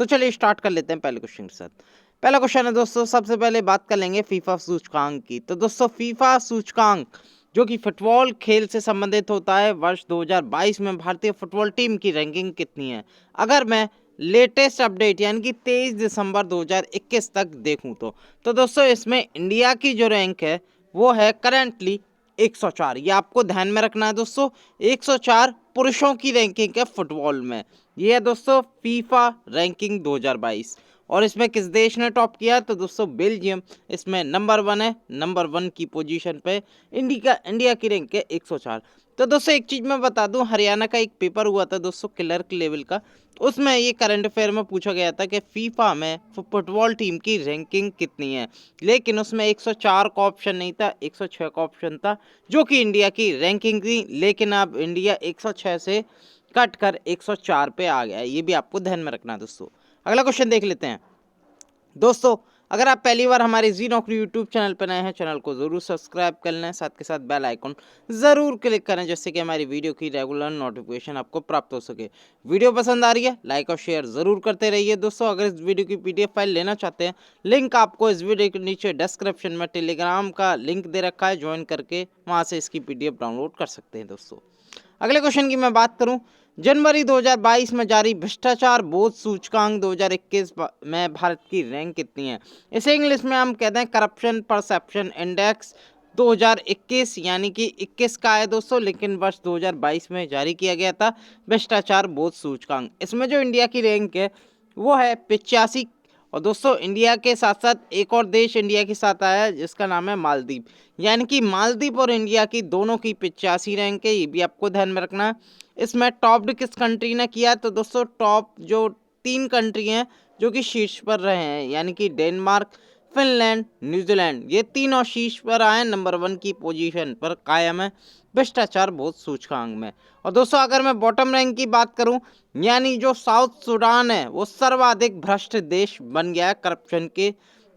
तो चलिए स्टार्ट कर लेते हैं पहले क्वेश्चन के साथ। पहला क्वेश्चन है दोस्तों, सबसे पहले बात कर लेंगे फीफा सूचकांक की। तो दोस्तों फीफा सूचकांक जो कि फुटबॉल खेल से संबंधित होता है, वर्ष 2022 में भारतीय फुटबॉल टीम की रैंकिंग कितनी है? अगर मैं लेटेस्ट अपडेट यानी कि 23 दिसंबर 2021 तक देखूं तो दोस्तों इसमें इंडिया की जो रैंक है वो है करेंटली 104। ये आपको ध्यान में रखना है दोस्तों, 104 पुरुषों की रैंकिंग है फुटबॉल में। ये है दोस्तों फीफा रैंकिंग 2022। और इसमें किस देश ने टॉप किया? तो दोस्तों बेल्जियम इसमें नंबर 1 है, नंबर 1 की पोजीशन पे इंडिया की रैंक है 104। तो दोस्तों एक चीज मैं बता दूं, हरियाणा का एक पेपर हुआ था दोस्तों क्लर्क लेवल का, उसमें ये करंट अफेयर में पूछा गया था कि फीफा में फुटबॉल टीम की रैंकिंग कितनी है, लेकिन उसमें 104 का ऑप्शन नहीं था, 106 का ऑप्शन था, जो कि इंडिया की रैंकिंग थी। लेकिन अब इंडिया 106 से कट कर 104 पे आ गया है, ये भी आपको ध्यान में रखना है दोस्तों। अगला क्वेश्चन देख लेते हैं दोस्तों। अगर आप पहली बार हमारे जी नौकरी यूट्यूब चैनल पर नए हैं, चैनल को जरूर सब्सक्राइब कर लें, साथ के साथ बेल आइकन जरूर क्लिक करें, जिससे कि हमारी वीडियो की रेगुलर नोटिफिकेशन आपको प्राप्त हो सके। वीडियो पसंद आ रही है लाइक और शेयर जरूर करते रहिए दोस्तों। अगर इस वीडियो की पीडीएफ फाइल लेना चाहते हैं, लिंक आपको इस वीडियो के नीचे डिस्क्रिप्शन में टेलीग्राम का लिंक दे रखा है, ज्वाइन करके वहां से इसकी पीडीएफ डाउनलोड कर सकते हैं दोस्तों। अगले क्वेश्चन की मैं बात करूं, जनवरी 2022 में जारी भ्रष्टाचार बोध सूचकांक 2021 में भारत की रैंक कितनी है? इसे इंग्लिश में हम कहते हैं करप्शन परसेप्शन इंडेक्स 2021, यानी कि 21 का है दोस्तों, लेकिन वर्ष 2022 में जारी किया गया था भ्रष्टाचार बोध सूचकांक। इसमें जो इंडिया की रैंक है वो है 85। और दोस्तों इंडिया के साथ साथ एक और देश इंडिया के साथ आया है जिसका नाम है मालदीव, यानी कि मालदीव और इंडिया की दोनों की 85 रैंक है, ये भी आपको ध्यान में रखना है। इसमें टॉप किस कंट्री ने किया? तो दोस्तों टॉप जो 3 कंट्री हैं जो कि शीर्ष पर रहे हैं, यानी कि डेनमार्क, फिनलैंड, न्यूजीलैंड, ये तीनों शीर्ष पर आए, नंबर 1 की पोजीशन पर कायम है भ्रष्टाचार बोध सूचकांक में। और दोस्तों अगर मैं बॉटम रैंक की बात करूं, यानी जो साउथ सूडान है वो सर्वाधिक भ्रष्ट देश बन गया है करप्शन के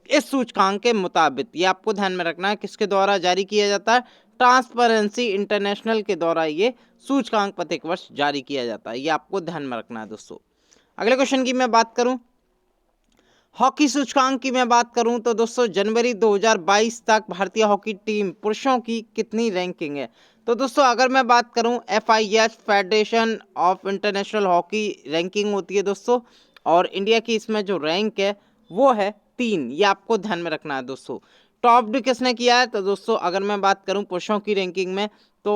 इस सूचकांक के मुताबिक। ये आपको ध्यान में रखना है, किसके द्वारा जारी किया जाता है? ट्रांसपेरेंसी इंटरनेशनल के द्वारा ये सूचकांक प्रत्येक वर्ष जारी किया जाता है, ये आपको ध्यान में रखना है दोस्तों। अगले क्वेश्चन की मैं बात करूं, हॉकी सूचकांक की मैं बात करूं तो दोस्तों जनवरी 2022 तक भारतीय हॉकी टीम पुरुषों की कितनी रैंकिंग है? तो दोस्तों अगर मैं बात करूं FIH federation of international hockey ranking होती है दोस्तों, और इंडिया की इसमें जो रैंक है वो है 3, ये आपको ध्यान में रखना है दोस्तों। टॉप किसने किया है? तो दोस्तों अगर मैं बात करूं पुरुषों की रैंकिंग में तो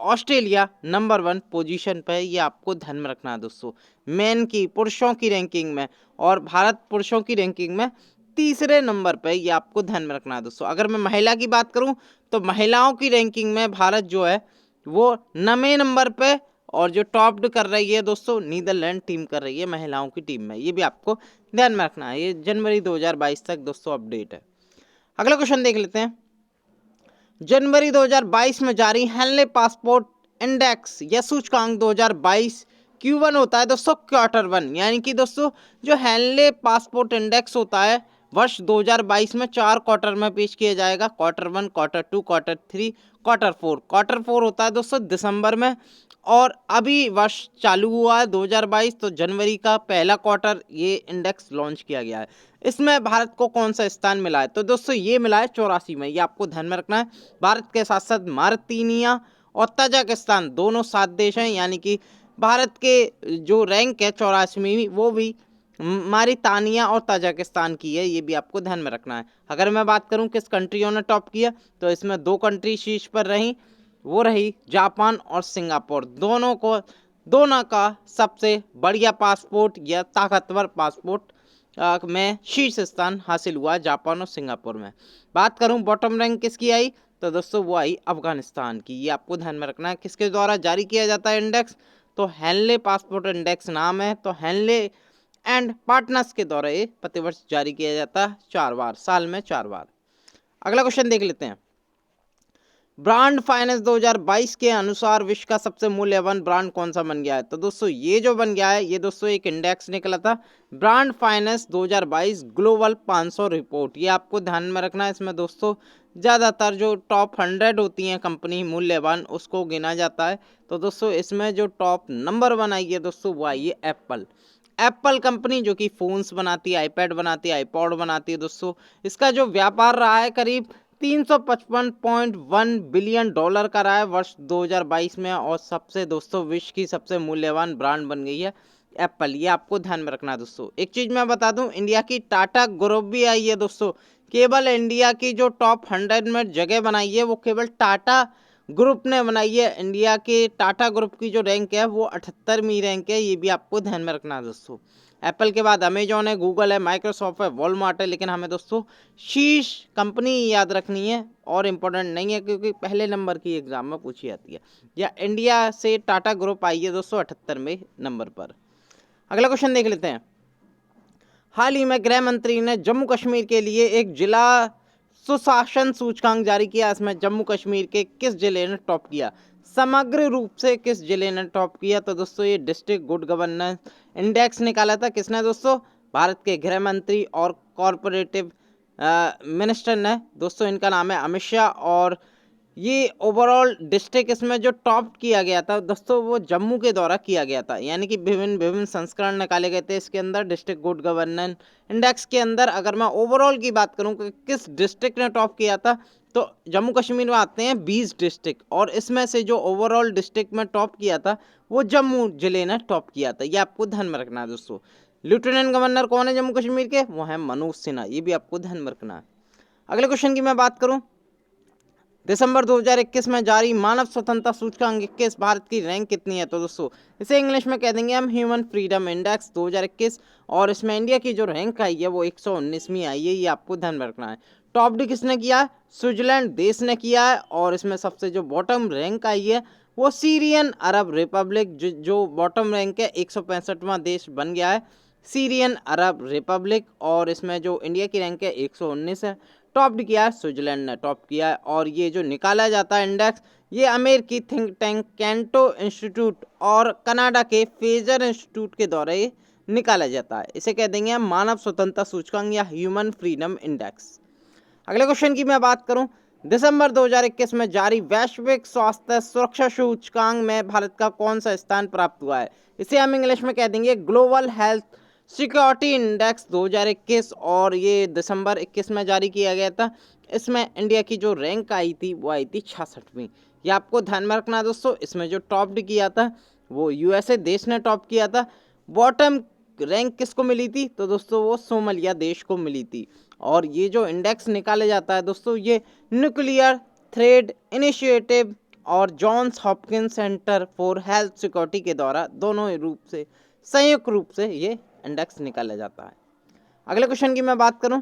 ऑस्ट्रेलिया नंबर 1 पोजीशन पे है, ये आपको ध्यान में रखना है दोस्तों मेन की पुरुषों की रैंकिंग में। और भारत पुरुषों की रैंकिंग में तीसरे नंबर पे, ये आपको ध्यान में रखना है दोस्तों। अगर मैं महिला की बात करूं तो महिलाओं की रैंकिंग में भारत जो है वो 9वें नंबर पे, और जो टॉप कर रही है दोस्तों नीदरलैंड टीम कर रही है महिलाओं की टीम में, ये भी आपको ध्यान में रखना है। ये जनवरी 2022 तक दोस्तों अपडेट है। अगला क्वेश्चन देख लेते हैं, जनवरी 2022 में जारी हेनले पासपोर्ट इंडेक्स या सूचकांक 2022 Q1 होता है दोस्तों क्वार्टर 1, यानी कि दोस्तों जो हेनले पासपोर्ट इंडेक्स होता है वर्ष 2022 में 4 क्वार्टर में पेश किया जाएगा, quarter 1, quarter 2, quarter 3, quarter 4। Quarter 4 होता है दोस्तों दिसंबर में, और अभी वर्ष चालू हुआ है 2022, तो जनवरी का पहला क्वार्टर ये इंडेक्स लॉन्च किया गया है। इसमें भारत को कौन सा स्थान मिला है? तो दोस्तों ये मिला है 84 में, ये आपको ध्यान में रखना है। भारत के साथ साथ मारतीनिया और तजाकिस्तान दोनों 7 देश हैं, यानी कि भारत के जो रैंक है 84वीं वो भी मारितानिया और ताजिकिस्तान की है, ये भी आपको ध्यान में रखना है। अगर मैं बात करूं किस कंट्रियों ने टॉप किया, तो इसमें 2 कंट्री शीर्ष पर रही, वो रही जापान और सिंगापुर। दोनों का सबसे बढ़िया पासपोर्ट या ताकतवर पासपोर्ट में शीर्ष स्थान हासिल हुआ जापान और सिंगापुर में। बात करूं बॉटम रैंक किसकी आई, तो दोस्तों वो आई अफगानिस्तान की, ये आपको ध्यान में रखना है। किसके द्वारा जारी किया जाता है इंडेक्स? तो हेनले पासपोर्ट इंडेक्स नाम है, तो हेनले एंड पार्टनर्स के द्वारा ये प्रतिवर्ष जारी किया जाता है 4 बार, साल में 4 बार। अगला क्वेश्चन देख लेते हैं, ब्रांड फाइनेंस 2022 के अनुसार विश्व का सबसे मूल्यवान ब्रांड कौन सा बन गया है? तो दोस्तों ये जो बन गया है, ये दोस्तों एक इंडेक्स निकला था ब्रांड फाइनेंस 2022 ग्लोबल 500 रिपोर्ट, ये आपको ध्यान में रखना है। इसमें दोस्तों ज़्यादातर जो टॉप 100 होती हैं कंपनी मूल्यवान, उसको गिना जाता है। तो दोस्तों इसमें जो टॉप नंबर 1 आई है दोस्तों वो आई है एप्पल। एप्पल कंपनी जो कि फोन्स बनाती है, आईपैड बनाती है, आईपॉड बनाती है दोस्तों, इसका जो व्यापार रहा है करीब 355.1 बिलियन डॉलर का रहा है वर्ष 2022 में, और सबसे दोस्तों विश्व की सबसे मूल्यवान ब्रांड बन गई है एप्पल। ये आपको ध्यान में रखना है दोस्तों। एक चीज मैं बता दूं, इंडिया की टाटा ग्रुप भी आई है दोस्तों। केवल इंडिया की जो टॉप 100 में जगह बनाई है वो केवल टाटा ग्रुप ने बनाई है। इंडिया के टाटा ग्रुप की जो रैंक है वो 78वीं रैंक है, ये भी आपको ध्यान में रखना है दोस्तों। एप्पल के बाद अमेजॉन है, गूगल है, माइक्रोसॉफ्ट है, वॉलमार्ट है, लेकिन हमें दोस्तों शीर्ष कंपनी याद रखनी है और इम्पोर्टेंट नहीं है क्योंकि पहले नंबर की एग्जाम में पूछी जाती है। या इंडिया से टाटा ग्रुप आई है दोस्तों 78वें नंबर पर। अगला क्वेश्चन देख लेते हैं। हाल ही में गृह मंत्री ने जम्मू कश्मीर के लिए एक जिला सुशासन सूचकांक जारी किया। इसमें जम्मू कश्मीर के किस जिले ने टॉप किया? समग्र रूप से किस जिले ने टॉप किया? तो दोस्तों ये डिस्ट्रिक्ट गुड गवर्नेंस इंडेक्स निकाला था किसने दोस्तों? भारत के गृह मंत्री और कॉरपोरेटिव मिनिस्टर ने दोस्तों, इनका नाम है अमित शाह। और ये ओवरऑल डिस्ट्रिक्ट इसमें जो टॉप किया गया था दोस्तों वो जम्मू के द्वारा किया गया था, यानी कि विभिन्न विभिन्न संस्करण निकाले गए थे इसके अंदर डिस्ट्रिक्ट गुड गवर्नेंस इंडेक्स के अंदर। अगर मैं ओवरऑल की बात करूं कि किस डिस्ट्रिक्ट ने टॉप किया था, तो जम्मू कश्मीर में आते हैं 20 डिस्ट्रिक्ट, और इसमें से जो ओवरऑल डिस्ट्रिक्ट में टॉप किया था वो जम्मू जिले ने टॉप किया था। ये आपको ध्यान में रखना है दोस्तों। लेफ्टिनेंट गवर्नर कौन है जम्मू कश्मीर के? वो है मनोज सिन्हा, ये भी आपको ध्यान में रखना है। अगले क्वेश्चन की मैं बात करूं, दिसंबर 2021 में जारी मानव स्वतंत्रता सूचकांक 21 भारत की रैंक कितनी है? तो दोस्तों इसे इंग्लिश में कह देंगे हम ह्यूमन फ्रीडम इंडेक्स 2021, और इसमें इंडिया की जो रैंक आई है वो 119वीं आई है, ये आपको ध्यान में रखना है। टॉप डी किसने किया है? स्विट्जरलैंड देश ने किया है, और इसमें सबसे जो बॉटम रैंक आई है वो सीरियन अरब रिपब्लिक, जो बॉटम रैंक है 165वां देश बन गया है सीरियन अरब रिपब्लिक, और इसमें जो इंडिया की रैंक है 119 है। टॉप किया है स्विट्जरलैंड ने टॉप किया है। और ये जो निकाला जाता है इंडेक्स, ये अमेरिकी थिंक टैंक कैंटो इंस्टीट्यूट और कनाडा के फेजर इंस्टीट्यूट के द्वारा ये निकाला जाता है। इसे कह देंगे हम मानव स्वतंत्रता सूचकांक या ह्यूमन फ्रीडम इंडेक्स। अगले क्वेश्चन की मैं बात करूं, दिसंबर 2021 में जारी वैश्विक स्वास्थ्य सुरक्षा सूचकांक में भारत का कौन सा स्थान प्राप्त हुआ है? इसे हम इंग्लिश में कह देंगे ग्लोबल हेल्थ सिक्योरिटी इंडेक्स 2021, और ये दिसंबर 21 में जारी किया गया था। इसमें इंडिया की जो रैंक आई थी वो आई थी 66वीं। ये आपको ध्यान में रखना है दोस्तों। इसमें जो टॉप किया था वो यूएसए देश ने टॉप किया था। बॉटम रैंक किसको मिली थी? तो दोस्तों वो सोमालिया देश को मिली थी। और ये जो इंडेक्स निकाला जाता है दोस्तों, ये न्यूक्लियर थ्रेड इनिशिएटिव और Johns Hopkins center for health security के द्वारा दोनों रूप से संयुक्त रूप से ये इंडेक्स निकाला जाता है। अगले क्वेश्चन की मैं बात करूं,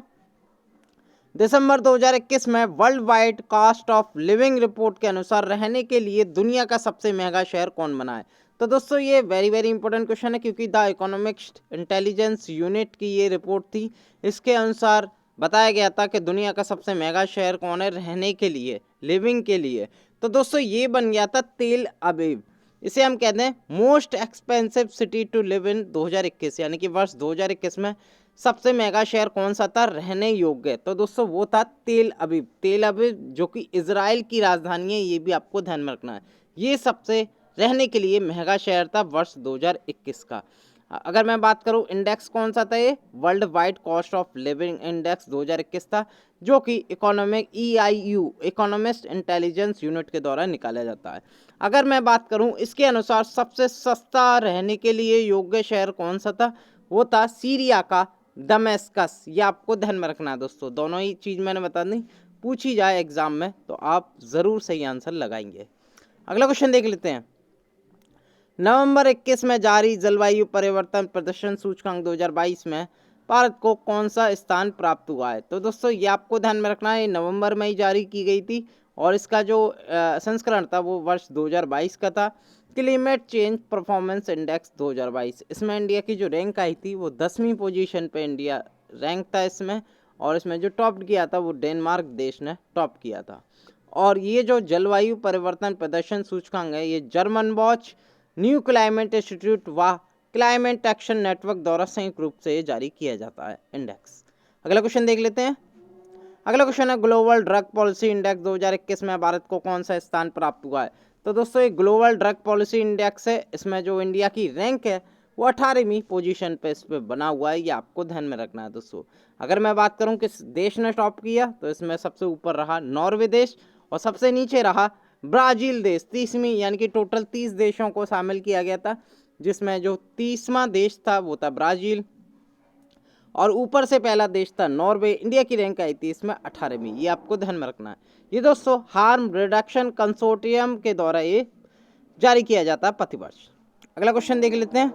दिसंबर 2021 में world wide cost of living report के अनुसार रहने के लिए दुनिया का सबसे महंगा शहर कौन बना है? तो दोस्तों ये वेरी वेरी इंपॉर्टेंट क्वेश्चन है, क्योंकि द इकोनॉमिक्स इंटेलिजेंस यूनिट की ये रिपोर्ट थी। इसके अनुसार बताया गया था कि दुनिया का सबसे महंगा शहर कौन है रहने के लिए, लिविंग के लिए। तो दोस्तों ये बन गया था तेल अवीव। इसे हम कहते हैं most expensive city to live in 2021, यानी कि वर्ष 2021 में सबसे महंगा शहर कौन सा था रहने योग्य? तो दोस्तों वो था तेल अवीव। तेल अवीव जो कि इजराइल की राजधानी है, ये भी आपको ध्यान में रखना है। ये सबसे रहने के लिए महंगा शहर था वर्ष 2021 का। अगर मैं बात करूं इंडेक्स कौन सा था, ये world wide cost of living index 2021 था, जो कि economic EIU economist intelligence unit के द्वारा निकाला जाता है। अगर मैं बात करूं इसके अनुसार सबसे सस्ता रहने के लिए योग्य शहर कौन सा था, वो था सीरिया का दमेस्कस। ये आपको ध्यान में रखना है दोस्तों। दोनों ही चीज़ मैंने बता दी, पूछी जाए एग्जाम में तो आप ज़रूर सही आंसर लगाएंगे। अगला क्वेश्चन देख लेते हैं, नवंबर 21 में जारी जलवायु परिवर्तन प्रदर्शन सूचकांक 2022 में भारत को कौन सा स्थान प्राप्त हुआ है? तो दोस्तों ये आपको ध्यान में रखना है, नवंबर में ही जारी की गई थी, और इसका जो संस्करण था वो वर्ष 2022 का था। क्लाइमेट चेंज परफॉर्मेंस इंडेक्स 2022, इसमें इंडिया की जो रैंक आई थी वो 10वीं पोजीशन पे इंडिया रैंक था इसमें, और इसमें जो टॉप किया था वो डेनमार्क देश ने टॉप किया था। और ये जो जलवायु परिवर्तन प्रदर्शन सूचकांक है, ये German watch, new climate institute व क्लाइमेट एक्शन नेटवर्क द्वारा संयुक्त रूप से जारी किया जाता है इंडेक्स। अगला क्वेश्चन देख लेते हैं। अगला क्वेश्चन है ग्लोबल ड्रग पॉलिसी इंडेक्स 2021 में भारत को कौन सा स्थान प्राप्त हुआ है? तो दोस्तों ये ग्लोबल ड्रग पॉलिसी इंडेक्स है, इसमें जो इंडिया की रैंक है वो 18वीं पोजीशन पे इस पे बना हुआ है, ये आपको ध्यान में रखना है दोस्तों। अगर मैं बात करूं किस देश ने टॉप किया, तो इसमें सबसे ऊपर रहा नॉर्वे देश और सबसे नीचे रहा ब्राज़ील देश। 30वीं यानी कि टोटल 30 देशों को शामिल किया गया था, जिसमें जो 30वां देश था वो था ब्राज़ील और ऊपर से पहला देश था नॉर्वे। इंडिया की रैंक आई थी इसमें 18वीं, ये आपको ध्यान में रखना है। ये दोस्तों हार्म रिडक्शन कंसोर्टियम के द्वारा ये जारी किया जाता है प्रतिवर्ष। अगला क्वेश्चन देख लेते हैं।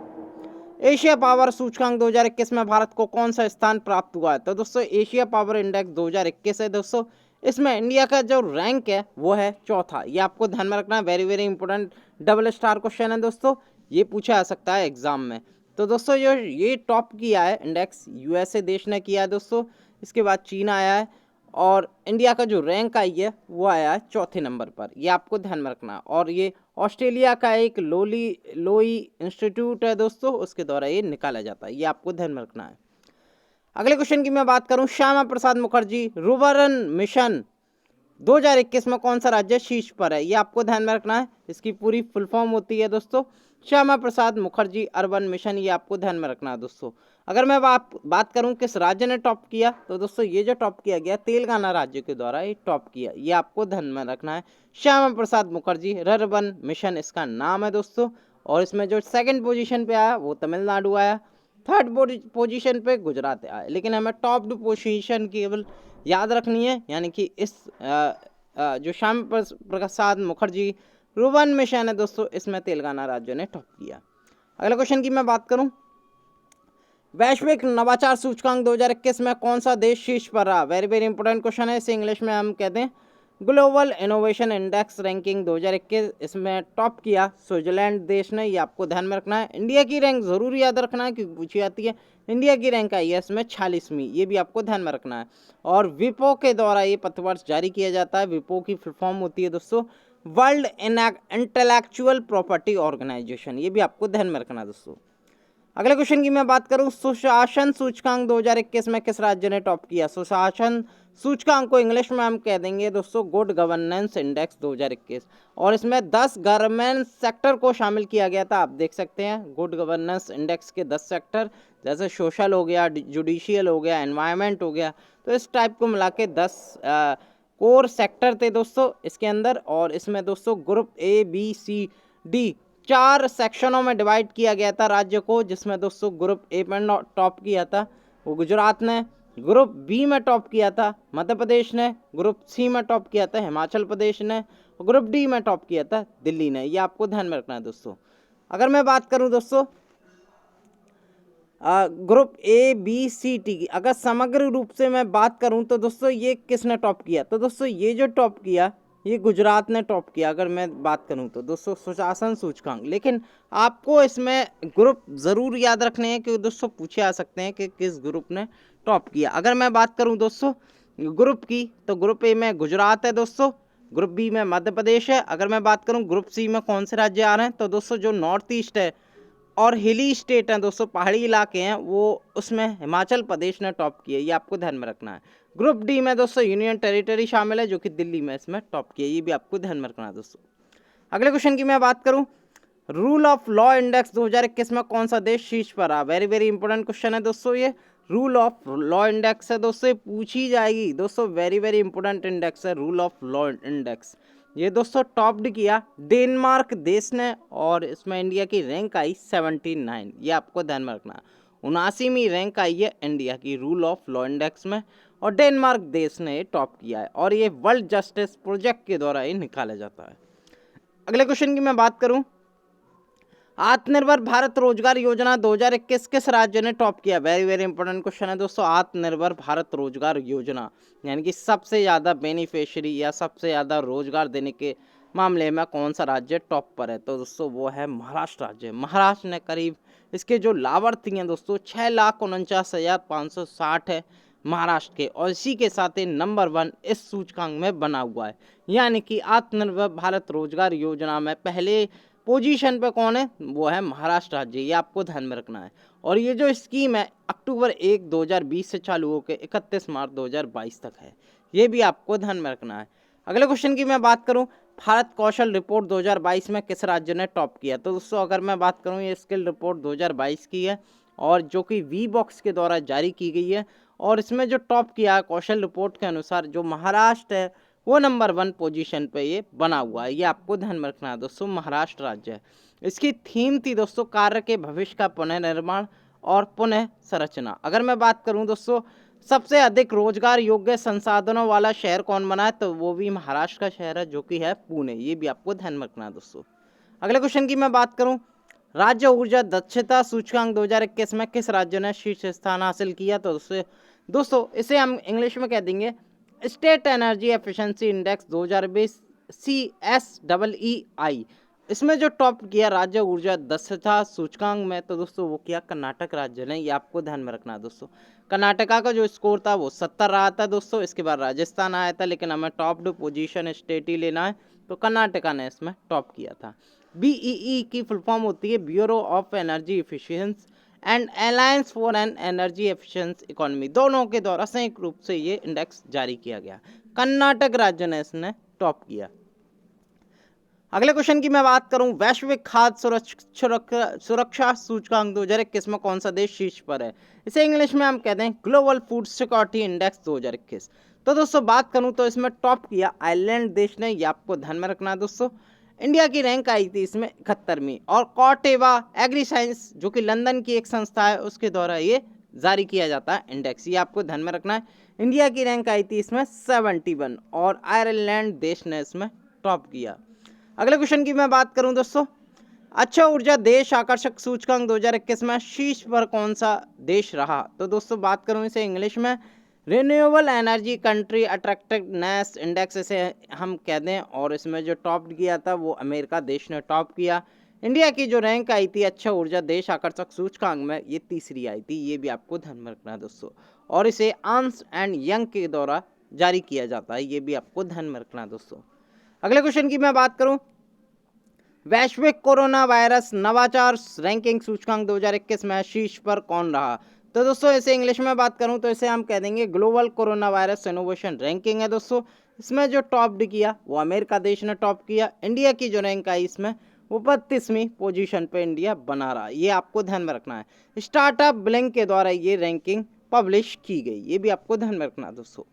एशिया पावर सूचकांक 2021 में भारत को कौन सा स्थान प्राप्त हुआ है? तो दोस्तों एशिया पावर इंडेक्स 2021 है दोस्तों, इसमें इंडिया का जो रैंक है वो है चौथा। ये आपको ध्यान में रखना है, very very important double star question है दोस्तों, ये पूछा जा सकता है एग्जाम में। तो दोस्तों जो ये टॉप किया है इंडेक्स यूएसए देश ने किया है दोस्तों, इसके बाद चीन आया है और इंडिया का जो रैंक आई है वो आया है चौथे नंबर पर, ये आपको ध्यान में रखना है। और ये ऑस्ट्रेलिया का एक लोई इंस्टीट्यूट है दोस्तों, उसके द्वारा ये निकाला जाता है, ये आपको ध्यान में रखना है। अगले क्वेश्चन की मैं बात करूं, श्यामा प्रसाद मुखर्जी रुर्बन मिशन 2021 में कौन सा राज्य शीर्ष पर है? ये आपको ध्यान में रखना है, इसकी पूरी फुल फॉर्म होती है दोस्तों श्यामा प्रसाद मुखर्जी अर्बन मिशन, ये आपको ध्यान में रखना है दोस्तों। अगर मैं बात करूं किस राज्य ने टॉप किया, तो दोस्तों ये जो टॉप किया गया तेलंगाना राज्य के द्वारा ये टॉप किया, ये आपको ध्यान में रखना है। श्यामा प्रसाद मुखर्जी अर्बन मिशन इसका नाम है दोस्तों। और इसमें जो सेकंड पोजीशन पे आया वो तमिलनाडु आया, थर्ड पोजीशन पे गुजरात आया, लेकिन हमें टॉप पोजीशन केवल याद रखनी है, यानी कि इस जो श्यामा प्रसाद मुखर्जी रुर्बन मिशन है दोस्तों, इसमें तेलंगाना राज्य ने टॉप किया। अगले क्वेश्चन की मैं बात करूं, वैश्विक नवाचार सूचकांक 2021 में कौन सा देश शीर्ष पर रहा? वेरी वेरी इंपॉर्टेंट क्वेश्चन है, इसे इंग्लिश में हम कहते हैं ग्लोबल इनोवेशन इंडेक्स रैंकिंग 2021, इसमें टॉप किया स्विट्जरलैंड देश ने, ये आपको ध्यान में रखना है। इंडिया की रैंक जरूर याद रखना है क्योंकि पूछी जाती है। इंडिया की रैंक आई है इसमें 46वीं, ये भी आपको ध्यान में रखना है। और विपो के द्वारा ये प्रतिवर्ष जारी किया जाता है, विपो की फुल फॉर्म होती है दोस्तों वर्ल्ड इंटेलेक्चुअल प्रॉपर्टी ऑर्गेनाइजेशन, ये भी आपको ध्यान में रखना है दोस्तों। अगले क्वेश्चन की मैं बात करूं, सुशासन सूचकांक 2021 में किस राज्य ने टॉप किया? सुशासन सूचकांक को इंग्लिश में हम कह देंगे दोस्तों गुड गवर्नेंस इंडेक्स 2021, और इसमें 10 गवर्नेंस सेक्टर को शामिल किया गया था। आप देख सकते हैं गुड गवर्नेंस इंडेक्स के 10 सेक्टर, जैसे सोशल हो गया, जुडिशियल हो गया, एनवायरनमेंट हो गया, तो इस टाइप को मिला के 10 कोर सेक्टर थे दोस्तों इसके अंदर। और इसमें दोस्तों group A B C D 4 सेक्शनों में डिवाइड किया गया था राज्य को, जिसमें दोस्तों ग्रुप ए में टॉप किया था वो गुजरात ने, ग्रुप बी में टॉप किया था मध्य प्रदेश ने, ग्रुप सी में टॉप किया था हिमाचल प्रदेश ने, और ग्रुप डी में टॉप किया था दिल्ली ने, ये आपको ध्यान में रखना है दोस्तों। अगर मैं बात करूं दोस्तों group A B C D की, अगर समग्र रूप से मैं बात करूं तो दोस्तों ये किसने टॉप किया? तो दोस्तों ये जो टॉप किया ये गुजरात ने टॉप किया। अगर मैं बात करूं तो दोस्तों सुशासन सूचकांक, लेकिन आपको इसमें ग्रुप ज़रूर याद रखने हैं क्योंकि दोस्तों पूछे आ सकते हैं कि किस ग्रुप ने टॉप किया। अगर मैं बात करूं दोस्तों ग्रुप की, तो ग्रुप ए में गुजरात है दोस्तों, ग्रुप बी में मध्य प्रदेश है। अगर मैं बात करूं ग्रुप सी में कौन से राज्य आ रहे हैं, तो दोस्तों जो नॉर्थ ईस्ट है और हिली स्टेट हैं दोस्तों, पहाड़ी इलाके हैं, वो उसमें हिमाचल प्रदेश ने टॉप किया, ये आपको ध्यान में रखना है। ग्रुप डी में दोस्तों यूनियन टेरिटरी शामिल है जो कि दिल्ली में इसमें टॉप किया, ये भी आपको ध्यान में रखना है दोस्तों। अगले क्वेश्चन की मैं बात करूं, रूल ऑफ लॉ इंडेक्स 2021 में कौन सा देश शीर्ष पर रहा? वेरी वेरी इंपॉर्टेंट क्वेश्चन है दोस्तों, ये रूल ऑफ लॉ इंडेक्स है दोस्तों, पूछी जाएगी दोस्तों, वेरी वेरी इंपॉर्टेंट इंडेक्स है रूल ऑफ लॉ इंडेक्स। ये दोस्तों टॉप्ड किया डेनमार्क देश ने और इसमें इंडिया की रैंक आई 79, ये आपको ध्यान में रखना है। 79वीं रैंक आई है इंडिया की रूल ऑफ लॉ इंडेक्स में और डेनमार्क देश ने टॉप किया है और ये वर्ल्ड जस्टिस प्रोजेक्ट के द्वारा ये निकाला जाता है। अगले क्वेश्चन की मैं बात करूं, आत्मनिर्भर भारत रोजगार योजना 2021 किस राज्य ने टॉप किया? वेरी वेरी इंपॉर्टेंट क्वेश्चन है दोस्तों, आत्मनिर्भर भारत रोजगार योजना यानी कि सबसे ज़्यादा बेनिफिशियरी या सबसे ज़्यादा रोजगार देने के मामले में कौन सा राज्य टॉप पर है? तो दोस्तों वो है महाराष्ट्र राज्य। महाराष्ट्र ने करीब इसके जो लाभार्थी हैं दोस्तों 6,49,560 है महाराष्ट्र के, और इसी के साथ ही नंबर 1 इस सूचकांक में बना हुआ है, यानी कि आत्मनिर्भर भारत रोजगार योजना में पहले पोजीशन पे कौन है? वो है महाराष्ट्र राज्य, ये आपको ध्यान में रखना है। और ये जो स्कीम है अक्टूबर 1, 2020 से चालू होकर 31 मार्च 2022 तक है, ये भी आपको ध्यान में रखना है। अगले क्वेश्चन की मैं बात करूं, भारत कौशल रिपोर्ट 2022 में किस राज्य ने टॉप किया? तो दोस्तों अगर मैं बात करूं, ये स्किल रिपोर्ट 2022 की है और जो कि वी बॉक्स के द्वारा जारी की गई है, और इसमें जो टॉप किया है कौशल रिपोर्ट के अनुसार जो महाराष्ट्र है वो नंबर 1 पोजीशन पे ये बना हुआ है। ये आपको ध्यान में रखना है दोस्तों, महाराष्ट्र राज्य है। इसकी थीम थी दोस्तों कार्य के भविष्य का पुनर्निर्माण और पुनः संरचना। अगर मैं बात करूं दोस्तों सबसे अधिक रोजगार योग्य संसाधनों वाला शहर कौन बना है, तो वो भी महाराष्ट्र का शहर है जो कि है पुणे। ये भी आपको ध्यान में रखना है दोस्तों। अगले क्वेश्चन की मैं बात करूं, राज्य ऊर्जा दक्षता सूचकांक 2021 में किस राज्य ने शीर्ष स्थान हासिल किया? तो दोस्तों इसे हम इंग्लिश में कह देंगे state energy efficiency index 2020 CSEEI। इसमें जो टॉप किया राज्य ऊर्जा दक्षता सूचकांक में, तो दोस्तों वो किया कर्नाटक राज्य ने। ये आपको ध्यान में रखना है दोस्तों। कर्नाटका का जो स्कोर था वो 70 रहा था दोस्तों। इसके बाद राजस्थान आया था, लेकिन हमें टॉप पोजीशन स्टेट ही लेना है, तो कर्नाटका ने इसमें टॉप किया था। BEE की फुल फॉर्म होती है bureau of energy efficiency and alliance for an energy efficiency economy, दोनों के द्वारा संयुक्त रूप से ये इंडेक्स जारी किया गया। कर्नाटक राज्य ने इसने टॉप किया। अगले क्वेश्चन की मैं बात करूं, वैश्विक खाद्य सुरक्षा सूचकांक 2021 में कौन सा देश शीर्ष पर है? इसे इंग्लिश में हम कहते हैं ग्लोबल फूड सिक्योरिटी इंडेक्स 2021। तो दोस्तों बात करूं तो इसमें टॉप किया आयरलैंड देश ने। ये आपको ध्यान में रखना है दोस्तों। इंडिया की रैंक आई थी इसमें 71वीं, और कॉटेवा एग्री साइंस जो कि लंदन की एक संस्था है उसके द्वारा ये जारी किया जाता है इंडेक्स। ये आपको ध्यान में रखना है। इंडिया की रैंक आई थी इसमें 71 और आयरलैंड देश ने इसमें टॉप किया। अगले क्वेश्चन की मैं बात करूं दोस्तों, अच्छा ऊर्जा देश आकर्षक सूचकांक 2021 में शीर्ष पर कौन सा देश रहा? तो दोस्तों बात करूं इसे इंग्लिश में renewable energy country attractiveness index इसे हम कह दें, और इसमें जो टॉप किया था वो अमेरिका देश ने टॉप किया। इंडिया की जो रैंक आई थी अच्छा ऊर्जा देश आकर्षक सूचकांक में, ये तीसरी आई थी। ये भी आपको ध्यान में रखना है दोस्तों, और इसे अर्न्स्ट एंड यंग के द्वारा जारी किया जाता है। ये भी आपको ध्यान में रखना है दोस्तों। अगले क्वेश्चन की मैं बात करूं, वैश्विक कोरोना वायरस नवाचार रैंकिंग सूचकांक 2021 में शीर्ष पर कौन रहा? तो दोस्तों इसे इंग्लिश में बात करूं तो इसे हम कह देंगे global corona virus innovation ranking है दोस्तों। इसमें जो टॉप किया वो अमेरिका देश ने टॉप किया। इंडिया की जो रैंक आई इसमें वो 32वीं पोजीशन पे इंडिया बना रहा। ये आपको ध्यान में रखना है। स्टार्टअप ब्लिंक के द्वारा ये रैंकिंग पब्लिश की गई। ये भी आपको ध्यान में रखना है दोस्तों।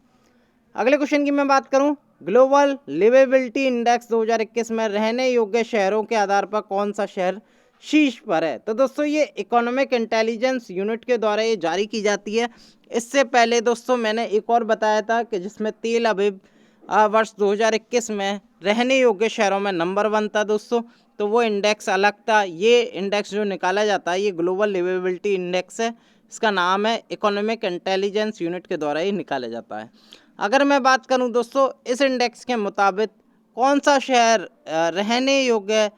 अगले क्वेश्चन की मैं बात करूं, ग्लोबल लिवेबिलिटी इंडेक्स 2021 में रहने योग्य शहरों के आधार पर कौन सा शहर शीर्ष पर है? तो दोस्तों ये इकोनॉमिक इंटेलिजेंस यूनिट के द्वारा ये जारी की जाती है। इससे पहले दोस्तों मैंने एक और बताया था कि जिसमें तेल अवीव वर्ष 2021 में रहने योग्य शहरों में नंबर 1 था दोस्तों, तो वो इंडेक्स अलग था। ये इंडेक्स जो निकाला जाता है ये ग्लोबल लिवेबिलिटी इंडेक्स है। इसका नाम है इकोनॉमिक इंटेलिजेंस यूनिट के द्वारा ये निकाला जाता है। अगर मैं बात करूं दोस्तों इस इंडेक्स के मुताबिक कौन सा शहर रहने योग्य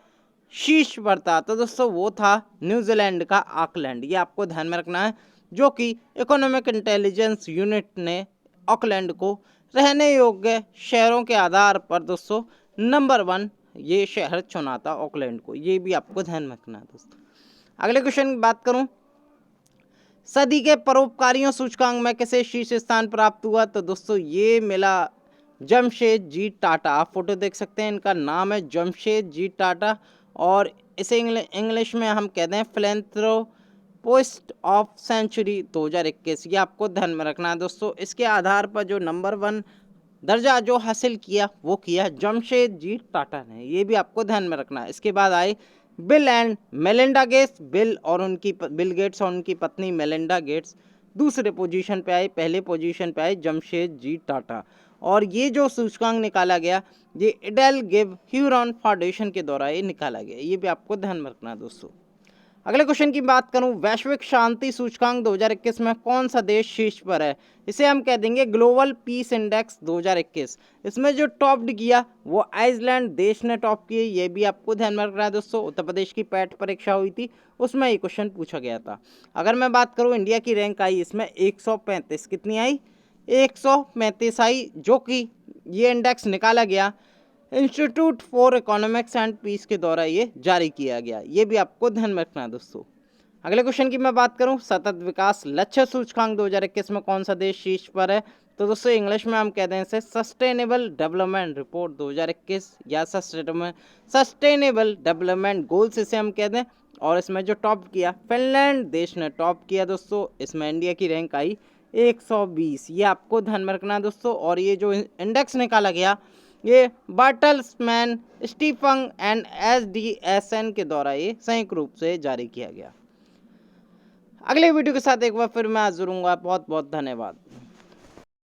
शीर्ष पर था, तो दोस्तों वो था न्यूजीलैंड का ऑकलैंड। ये आपको ध्यान में रखना है, जो कि इकोनॉमिक इंटेलिजेंस यूनिट ने ऑकलैंड को रहने योग्य शहरों के आधार पर दोस्तों नंबर 1 ये शहर चुना था ऑकलैंड को। ये भी आपको ध्यान में रखना है दोस्तों। अगले क्वेश्चन की बात करूं, सदी के परोपकारियों सूचकांक में किसे शीर्ष स्थान प्राप्त हुआ? तो दोस्तों ये मिला जमशेदजी टाटा। आप फोटो देख सकते हैं, इनका नाम है जमशेदजी टाटा, और इसे इंग्लिश में हम कहते हैं फिलैंथ्रोपिस्ट ऑफ सेंचुरी 2021। ये आपको ध्यान में रखना है दोस्तों। इसके आधार पर जो नंबर 1 दर्जा जो हासिल किया वो किया जमशेदजी टाटा ने। ये भी आपको ध्यान में रखना है। इसके बाद आए bill and Melinda Gates. Bill Gates और उनकी पत्नी मेलिंडा गेट्स दूसरे पोजीशन पे आए। पहले पोजीशन पे आए जमशेदजी टाटा। और ये जो सूचकांक निकाला गया ये इडेल गिव ह्यूरॉन फाउंडेशन के द्वारा ये निकाला गया। ये भी आपको ध्यान में रखना है दोस्तों। अगले क्वेश्चन की बात करूं, वैश्विक शांति सूचकांक 2021 में कौन सा देश शीर्ष पर है? इसे हम कह देंगे ग्लोबल पीस इंडेक्स 2021। इसमें जो टॉप किया वो आइसलैंड देश ने टॉप किए। ये भी आपको ध्यान में रखना है दोस्तों। उत्तर प्रदेश की पैट परीक्षा हुई थी, उसमें ये क्वेश्चन पूछा गया था। अगर मैं बात करूं इंडिया की रैंक आई इसमें 135। कितनी आई? 135 आई, जो कि ये इंडेक्स निकाला गया institute for economics and peace के द्वारा ये जारी किया गया। ये भी आपको ध्यान में रखना है दोस्तों। अगले क्वेश्चन की मैं बात करूं, सतत विकास लक्ष्य सूचकांक 2021 में कौन सा देश शीर्ष पर है? तो दोस्तों इंग्लिश में हम कहते हैं इसे सस्टेनेबल डेवलपमेंट रिपोर्ट 2021 या सस्टेनेबल डेवलपमेंट गोल्स इसे हम कहते हैं। और इसमें जो टॉप किया फिनलैंड देश ने टॉप किया दोस्तों, इसमें इंडिया की रैंक आई 120। ये आपको ध्यान में रखना है दोस्तों। और ये जो इंडेक्स निकाला गया ये बार्टल्समैन स्टीफन एंड SDSN के द्वारा ये संयुक्त रूप से जारी किया गया। अगले वीडियो के साथ एक बार फिर मैं हाजिर हूँगा। बहुत बहुत धन्यवाद।